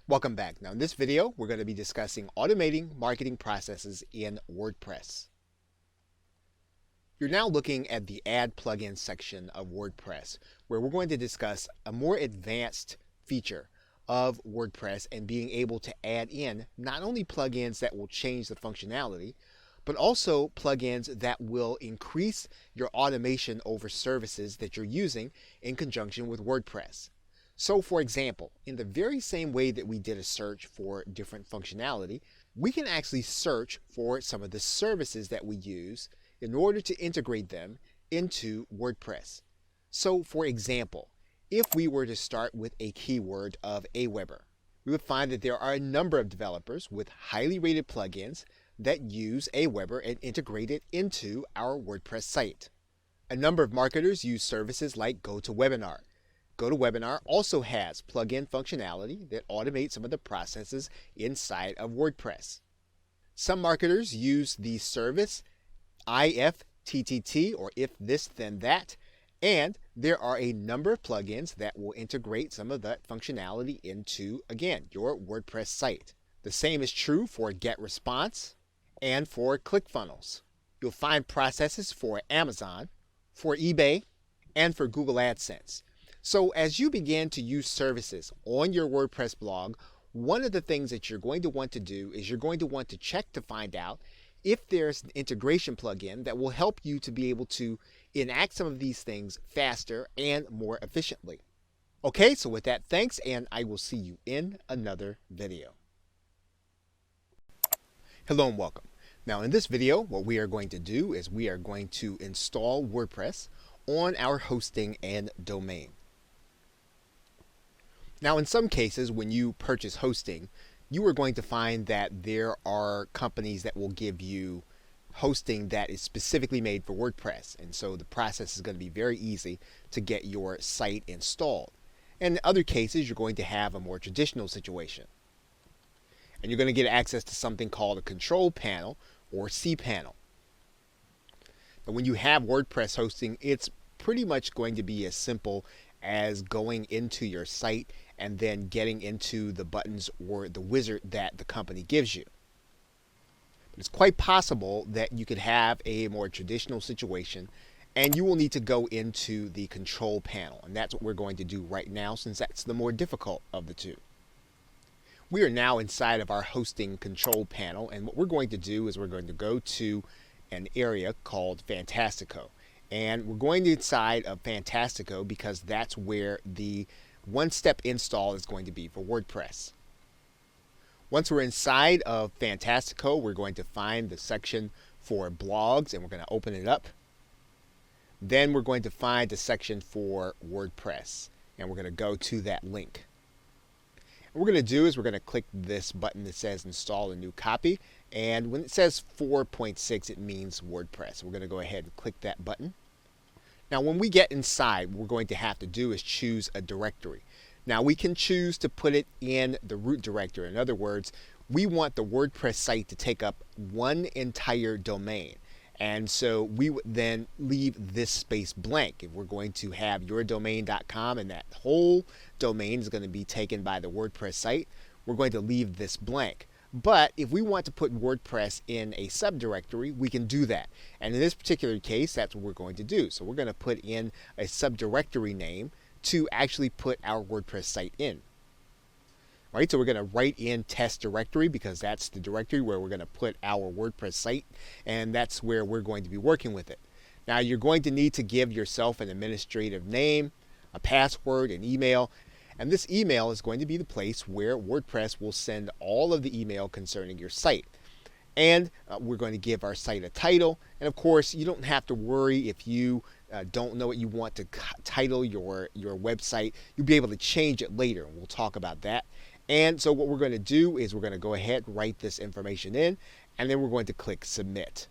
Welcome back. Now in this video, we're going to be discussing automating marketing processes in WordPress. You're now looking at the Add Plugin section of WordPress, where we're going to discuss a more advanced feature of WordPress and being able to add in not only plugins that will change the functionality, but also plugins that will increase your automation over services that you're using in conjunction with WordPress. So for example, in the very same way that we did a search for different functionality, we can actually search for some of the services that we use in order to integrate them into WordPress. So for example, if we were to start with a keyword of Aweber, we would find that there are a number of developers with highly rated plugins that use Aweber and integrate it into our WordPress site. A number of marketers use services like GoToWebinar. GoToWebinar also has plugin functionality that automates some of the processes inside of WordPress. Some marketers use the service IFTTT, or If This Then That, and there are a number of plugins that will integrate some of that functionality into, again, your WordPress site. The same is true for GetResponse and for ClickFunnels. You'll find processes for Amazon, for eBay, and for Google AdSense. So as you begin to use services on your WordPress blog, one of the things that you're going to want to do is you're going to want to check to find out if there's an integration plugin that will help you to be able to enact some of these things faster and more efficiently. Okay, so with that, thanks, and I will see you in another video. Hello and welcome. Now in this video, what we are going to do is we are going to install WordPress on our hosting and domain. Now, in some cases, when you purchase hosting, you are going to find that there are companies that will give you hosting that is specifically made for WordPress. And so the process is going to be very easy to get your site installed. And in other cases, you're going to have a more traditional situation. And you're going to get access to something called a control panel or cPanel. Now, when you have WordPress hosting, it's pretty much going to be as simple as going into your site and then getting into the buttons or the wizard that the company gives you. But it's quite possible that you could have a more traditional situation and you will need to go into the control panel, and that's what we're going to do right now since that's the more difficult of the two. We are now inside of our hosting control panel, and what we're going to do is we're going to go to an area called Fantastico. And we're going inside of Fantastico because that's where the one-step install is going to be for WordPress. Once we're inside of Fantastico, we're going to find the section for blogs, and we're going to open it up. Then we're going to find the section for WordPress, and we're going to go to that link. What we're going to do is we're going to click this button that says install a new copy, and when it says 4.6 it means WordPress. We're going to go ahead and click that button. Now when we get inside, what we're going to have to do is choose a directory. Now we can choose to put it in the root directory. In other words, we want the WordPress site to take up one entire domain. And so we would then leave this space blank. If we're going to have yourdomain.com and that whole domain is going to be taken by the WordPress site, we're going to leave this blank. But if we want to put WordPress in a subdirectory, we can do that. And in this particular case, that's what we're going to do. So we're going to put in a subdirectory name to actually put our WordPress site in. All right, so we're going to write in test directory because that's the directory where we're going to put our WordPress site, and that's where we're going to be working with it. Now you're going to need to give yourself an administrative name, a password, an email, and this email is going to be the place where WordPress will send all of the email concerning your site. And we're going to give our site a title, and of course you don't have to worry if you don't know what you want to title your website. You'll be able to change it later, and we'll talk about that. And so what we're going to do is we're going to go ahead and write this information in, and then we're going to click submit.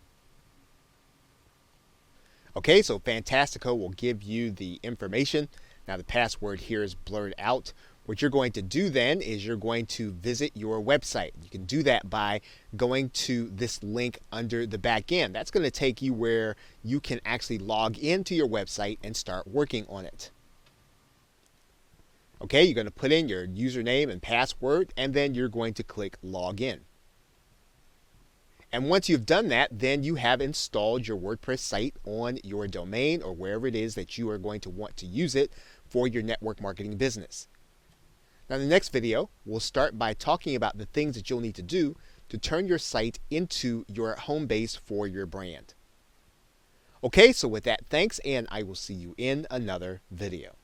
Okay, so Fantastico will give you the information. Now the password here is blurred out. What you're going to do then is you're going to visit your website. You can do that by going to this link under the back end. That's going to take you where you can actually log into your website and start working on it. Okay, you're going to put in your username and password, and then you're going to click login. And once you've done that, then you have installed your WordPress site on your domain or wherever it is that you are going to want to use it for your network marketing business. Now, in the next video, we'll start by talking about the things that you'll need to do to turn your site into your home base for your brand. Okay, so with that, thanks, and I will see you in another video.